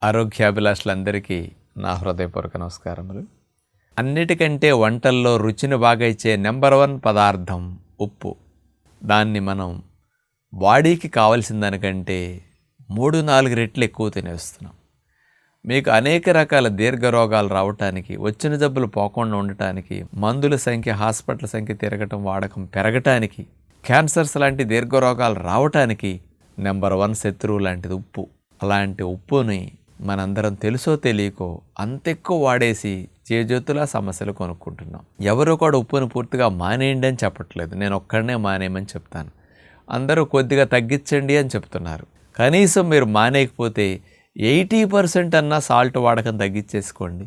ఆరోగ్యాభిలాషులందరికీ నా హృదయపూర్వక నమస్కారములు. అన్నిటికంటే వంటల్లో రుచిని బాగా ఇచ్చే నెంబర్ 1 పదార్థం ఉప్పు. దాన్ని మనం బాడీకి కావలసిన దానికంటే 3-4 రెట్లు ఎక్కువ తినేస్తున్నాం. మీకు అనేక రకాల దీర్ఘ రోగాలు రావటానికి, వచ్చిన జబ్బులు పోకుండా ఉండటానికి, మందుల సంఖ్య, హాస్పిటల్ సంఖ్య తిరగటం, వాడకం పెరగటానికి, క్యాన్సర్స్ లాంటి దీర్ఘ రోగాలు రావటానికి నెంబర్ 1 శత్రువు లాంటిది ఉప్పు. అలాంటి ఉప్పుని మనందరం తెలుసో తెలియకో అంత ఎక్కువ వాడేసి చేజేతులా సమస్యలు కొనుక్కుంటున్నాం. ఎవరో కూడా ఉప్పును పూర్తిగా మానేయండి అని చెప్పట్లేదు, నేను ఒక్కడనే మానేయమని చెప్తాను. అందరూ కొద్దిగా తగ్గించండి అని చెప్తున్నారు. కనీసం మీరు మానేయకపోతే 80% అన్నా సాల్ట్ వాడకం తగ్గించేసుకోండి.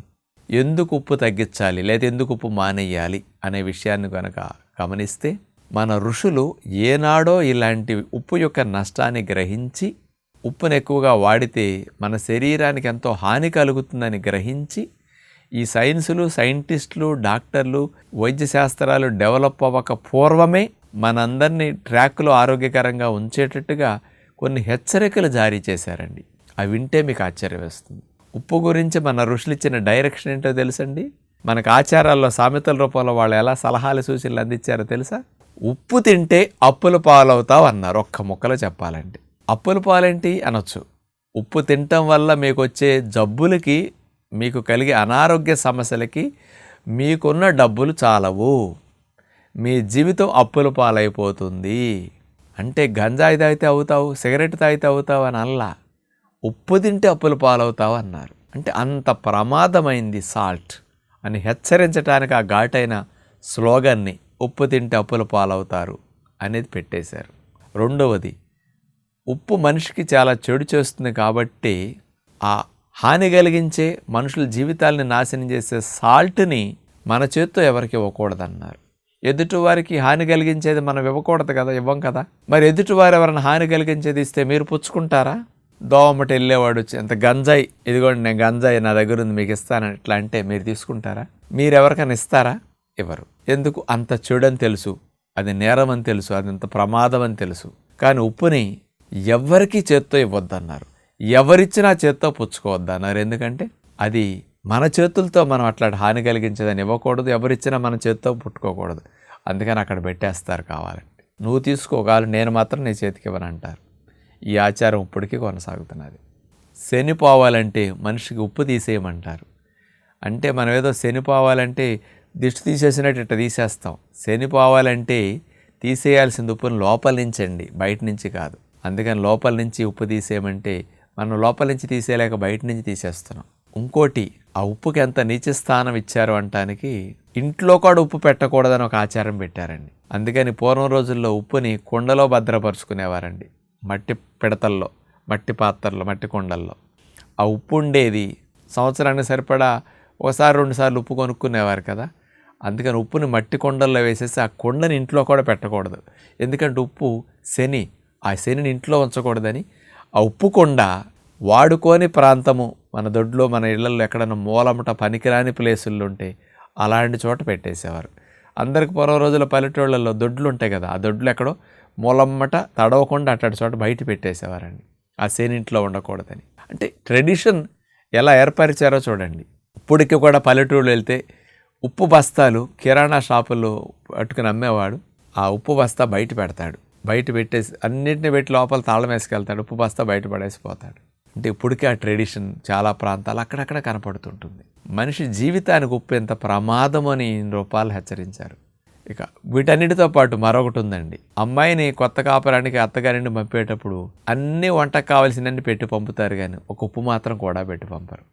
ఎందుకు ఉప్పు తగ్గించాలి లేదా ఎందుకు ఉప్పు మానేయాలి అనే విషయాన్ని కనుక గమనిస్తే, మన ఋషులు ఏనాడో ఇలాంటి ఉప్పు యొక్క నష్టాన్ని గ్రహించి, ఉప్పును ఎక్కువగా వాడితే మన శరీరానికి ఎంతో హాని కలుగుతుందని గ్రహించి, ఈ సైన్సులు, సైంటిస్టులు, డాక్టర్లు, వైద్య శాస్త్రాలు డెవలప్ అవ్వక పూర్వమే మనందరినీ ట్రాక్లో ఆరోగ్యకరంగా ఉంచేటట్టుగా కొన్ని హెచ్చరికలు జారీ చేశారండి. అవి వింటే మీకు ఆశ్చర్యం వేస్తుంది. ఉప్పు గురించి మన ఋషులు ఇచ్చిన డైరెక్షన్ ఏంటో తెలుసండి? మనకు ఆచారాల్లో సామెతల రూపంలో వాళ్ళు ఎలా సలహాలు సూచనలు అందించారో తెలుసా? ఉప్పు తింటే అప్పుల పాలవుతావు అన్నారు. ఒక్క ముక్కలో చెప్పాలంటే అప్పుల పాలేంటి అనొచ్చు. ఉప్పు తినటం వల్ల మీకు వచ్చే జబ్బులకి, మీకు కలిగే అనారోగ్య సమస్యలకి మీకున్న డబ్బులు చాలవు, మీ జీవితం అప్పుల పాలైపోతుంది. అంటే గంజాయి తాగితే అవుతావు, సిగరెట్ తాగితే అవుతావు అని అల్లా, ఉప్పు తింటే అప్పుల పాలవుతావు అన్నారు. అంటే అంత ప్రమాదమైంది సాల్ట్ అని హెచ్చరించడానికి ఆ ఘాటైన స్లోగన్ని ఉప్పు తింటే అప్పుల పాలవుతారు అనేది పెట్టేశారు. రెండవది, ఉప్పు మనిషికి చాలా చెడు చేస్తుంది కాబట్టి ఆ హాని కలిగించే, మనుషుల జీవితాలని నాశనం చేసే సాల్ట్ని మన చేత్తో ఎవరికి ఇవ్వకూడదన్నారు. ఎదుటివారికి హాని కలిగించేది మనం ఇవ్వకూడదు కదా, ఇవ్వం కదా. మరి ఎదుటివారు ఎవరైనా హాని కలిగించేది ఇస్తే మీరు పుచ్చుకుంటారా? దోమట వెళ్ళేవాడు ఎంత గంజాయి, ఇదిగోండి నేను గంజాయి నా దగ్గర ఉంది మీకు ఇస్తానని ఇట్లా అంటే మీరు తీసుకుంటారా? మీరు ఎవరికైనా ఇస్తారా? ఇవ్వరు. ఎందుకు? అంత చెడు అని తెలుసు, అది నేరం అని తెలుసు, అది అంత ప్రమాదం అని తెలుసు. కానీ ఉప్పుని ఎవరికి చేత్తో ఇవ్వద్దన్నారు, ఎవరిచ్చినా చేత్తో పుచ్చుకోవద్దన్నారు. ఎందుకంటే అది మన చేతులతో మనం అట్లా హాని కలిగించేదని ఇవ్వకూడదు, ఎవరిచ్చినా మన చేత్తో పుట్టుకోకూడదు. అందుకని అక్కడ పెట్టేస్తారు. కావాలంటే నువ్వు తీసుకోగలరు, నేను మాత్రం నీ చేతికి ఇవ్వను అంటారు. ఈ ఆచారం ఇప్పటికీ కొనసాగుతున్నది. శని పోవాలంటే మనిషికి ఉప్పు తీసేయమంటారు. అంటే మనం ఏదో శని పోవాలంటే దిష్టి తీసేసినట్టు ఇట్లా తీసేస్తాం. శని పోవాలంటే తీసేయాల్సిన ఉప్పును లోపల నుంచండి, బయట నుంచి కాదు. అందుకని లోపల నుంచి ఉప్పు తీసేయమంటే మనం లోపల నుంచి తీసేయలేక బయట నుంచి తీసేస్తున్నాం. ఇంకోటి, ఆ ఉప్పుకి ఎంత నీచ స్థానం ఇచ్చారు అంటానికి, ఇంట్లో కూడా ఉప్పు పెట్టకూడదని ఒక ఆచారం పెట్టారండి. అందుకని పూర్వం రోజుల్లో ఉప్పుని కుండలో భద్రపరుచుకునేవారండి. మట్టి పిడతల్లో, మట్టి పాత్రల్లో, మట్టి కుండల్లో ఆ ఉప్పు ఉండేది. సంవత్సరానికి సరిపడా ఒకసారి 2 సార్లు ఉప్పు కొనుక్కునేవారు కదా. అందుకని ఉప్పుని మట్టి కొండల్లో వేసేసి ఆ కొండని ఇంట్లో కూడా పెట్టకూడదు. ఎందుకంటే ఉప్పు శని, ఆ శనిని ఇంట్లో ఉంచకూడదని ఆ ఉప్పు కొండ వాడుకోని ప్రాంతము, మన దొడ్లో, మన ఇళ్లలో ఎక్కడన్నా మూలమట పనికిరాని ప్లేసుల్లో ఉంటే అలాంటి చోట పెట్టేసేవారు. అందరికి పూర్వ రోజుల పల్లెటూళ్ళల్లో దొడ్లు ఉంటాయి కదా, ఆ దొడ్లు ఎక్కడో మూలమ్మట తడవకుండా అట్లాంటి చోట బయట పెట్టేసేవారండి, ఆ శని ఇంట్లో ఉండకూడదని. అంటే ట్రెడిషన్ ఎలా ఏర్పరిచారో చూడండి. ఇప్పటికి కూడా పల్లెటూళ్ళు వెళ్తే ఉప్పు బస్తాలు కిరాణా షాపుల్లో పట్టుకుని అమ్మేవాడు ఆ ఉప్పు బస్తా బయట పెడతాడు. బయట పెట్టేసి అన్నింటినీ పెట్టి లోపల తాళం వేసుకెళ్తాడు, ఉప్పు బస్తా బయట పడేసిపోతాడు. అంటే ఇప్పటికీ ఆ ట్రెడిషన్ చాలా ప్రాంతాలు అక్కడక్కడ కనపడుతుంటుంది. మనిషి జీవితానికి ఉప్పు ఎంత ప్రమాదం అని రూపాలు హెచ్చరించారు. ఇక వీటన్నిటితో పాటు మరొకటి ఉందండి. అమ్మాయిని కొత్త కాపురానికి అత్తగారిని పంపేటప్పుడు అన్ని వంటకు కావాల్సినన్ని పెట్టి పంపుతారు, కానీ ఒక ఉప్పు మాత్రం కూడా పెట్టి పంపరు.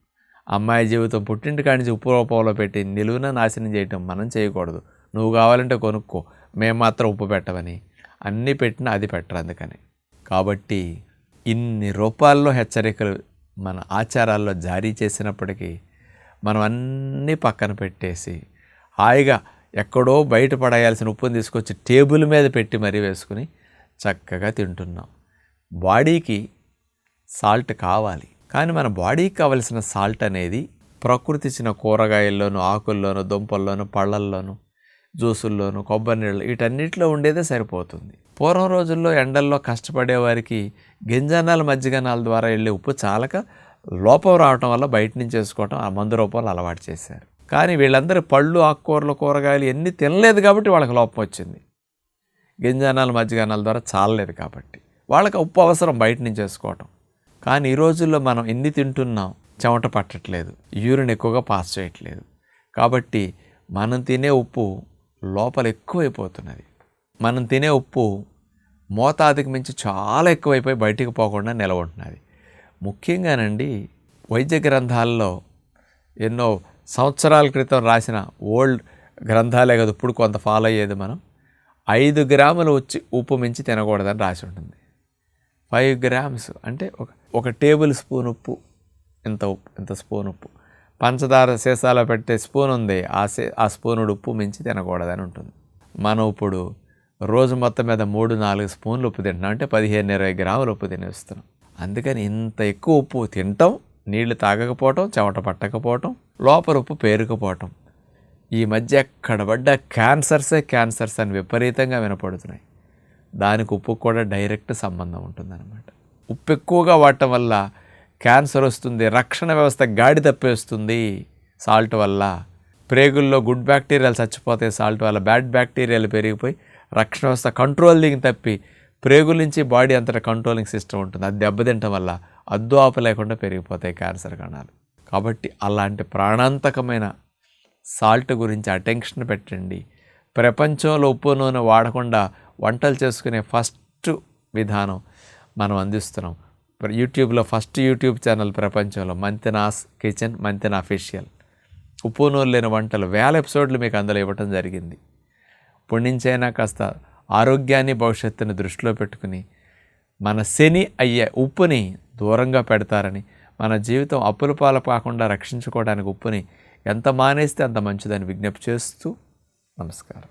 అమ్మాయి జీవితం పుట్టింటి కాడి నుంచి ఉప్పు రూపంలో పెట్టి నిలువున నాశనం చేయటం మనం చేయకూడదు. నువ్వు కావాలంటే కొనుక్కో, మేము మాత్రం ఉప్పు పెట్టమని అన్నీ పెట్టినా అది పెట్టరు. అందుకని కాబట్టి ఇన్ని రూపాల్లో హెచ్చరికలు మన ఆచారాల్లో జారీ చేసినప్పటికీ మనం అన్నీ పక్కన పెట్టేసి హాయిగా ఎక్కడో బయట పడేయాల్సిన ఉప్పుని తీసుకొచ్చి టేబుల్ మీద పెట్టి మరీ వేసుకుని చక్కగా తింటున్నాం. బాడీకి సాల్ట్ కావాలి, కానీ మన బాడీకి కావలసిన సాల్ట్ అనేది ప్రకృతి ఇచ్చిన కూరగాయల్లోనూ, ఆకుల్లోనూ, దుంపల్లోనూ, పళ్ళల్లోనూ, జ్యూసుల్లోనూ, కొబ్బరి నీళ్ళు, వీటన్నిటిలో ఉండేదే సరిపోతుంది. పూర్వం రోజుల్లో ఎండల్లో కష్టపడేవారికి గింజనాల మజ్జిగనాల ద్వారా వెళ్ళే ఉప్పు చాలక లోపం రావటం వల్ల బయట నుంచి చేసుకోవటం ఆ మందు రూపంలో అలవాటు చేశారు. కానీ వీళ్ళందరూ పళ్ళు, ఆకుకూరలు, కూరగాయలు ఎన్ని తినలేదు కాబట్టి వాళ్ళకి లోపం వచ్చింది. గింజానాలు, మజ్జిగానాల ద్వారా చాలలేదు కాబట్టి వాళ్ళకి ఉప్పు అవసరం బయట నుంచి చేసుకోవటం. కానీ ఈ రోజుల్లో మనం ఎన్ని తింటున్నాం, చెమట పట్టట్లేదు, యూరిన్ ఎక్కువగా పాస్ చేయట్లేదు. కాబట్టి మనం తినే ఉప్పు లోపల ఎక్కువైపోతున్నది. మనం తినే ఉప్పు మోతాదుకి మించి చాలా ఎక్కువైపోయి బయటికి పోకుండా నిలవ ఉంటున్నది. ముఖ్యంగానండి వైద్య గ్రంథాల్లో ఎన్నో సంవత్సరాల క్రితం రాసిన ఓల్డ్ గ్రంథాలే కదా ఇప్పుడు కొంత ఫాలో అయ్యేది. మనం 5 గ్రాములు ఉప్పు మించి తినకూడదని రాసి ఉంటుంది. 5 గ్రామ్స్ అంటే ఒక టేబుల్ స్పూన్ ఉప్పు, ఇంత స్పూన్ ఉప్పు. పంచదార సీసాలో పెట్టే స్పూన్ ఉంది, ఆ స్పూనుడు ఉప్పు మించి తినకూడదని ఉంటుంది. మనం ఇప్పుడు రోజు మొత్తం మీద 3-4 స్పూన్లు ఉప్పు తింటున్నాం, అంటే 15-20 గ్రాములు ఉప్పు తినేస్తున్నాం. అందుకని ఇంత ఎక్కువ ఉప్పు తినటం, నీళ్లు తాగకపోవటం, చెమట పట్టకపోవటం, లోపల ఉప్పు పేరుకుపోవటం. ఈ మధ్య ఎక్కడ పడ్డ క్యాన్సర్స్ అని విపరీతంగా వినపడుతున్నాయి. దానికి ఉప్పు కూడా డైరెక్ట్ సంబంధం ఉంటుందన్నమాట. ఉప్పు ఎక్కువగా వాడటం వల్ల క్యాన్సర్ వస్తుంది, రక్షణ వ్యవస్థ గాడి తప్పేస్తుంది. సాల్ట్ వల్ల ప్రేగుల్లో గుడ్ బ్యాక్టీరియాలు చచ్చిపోతాయి, సాల్ట్ వల్ల బ్యాడ్ బ్యాక్టీరియాలు పెరిగిపోయి రక్షణ వ్యవస్థ కంట్రోలింగ్ తప్పి ప్రేగుల నుంచి బాడీ అంతటా కంట్రోలింగ్ సిస్టమ్ ఉంటుంది. అది దెబ్బతింటం వల్ల అద్దు ఆపు లేకుండా పెరిగిపోతాయి క్యాన్సర్ కణాలు. కాబట్టి అలాంటి ప్రాణాంతకమైన సాల్ట్ గురించి అటెన్షన్ పెట్టండి. ప్రపంచంలో ఉప్పు నూనె వాడకుండా వంటలు చేసుకునే ఫస్ట్ విధానం మనం అందిస్తున్నాం. యూట్యూబ్లో ఫస్ట్ యూట్యూబ్ ఛానల్ ప్రపంచంలో మంతెనాస్ కిచెన్, మంతెన అఫీషియల్. ఉప్పు నూనె లేని వంటలు 1000 ఎపిసోడ్లు మీకు అందులో ఇవ్వటం జరిగింది. ఇప్పటి నుంచైనా కాస్త ఆరోగ్యాన్ని, భవిష్యత్తుని దృష్టిలో పెట్టుకుని మన శని అయ్యే ఉప్పుని దూరంగా పెడతారని, మన జీవితం అప్పుల పాలు కాకుండా రక్షించుకోవడానికి ఉప్పుని ఎంత మానేస్తే అంత మంచిదని విజ్ఞప్తి చేస్తూ నమస్కారం.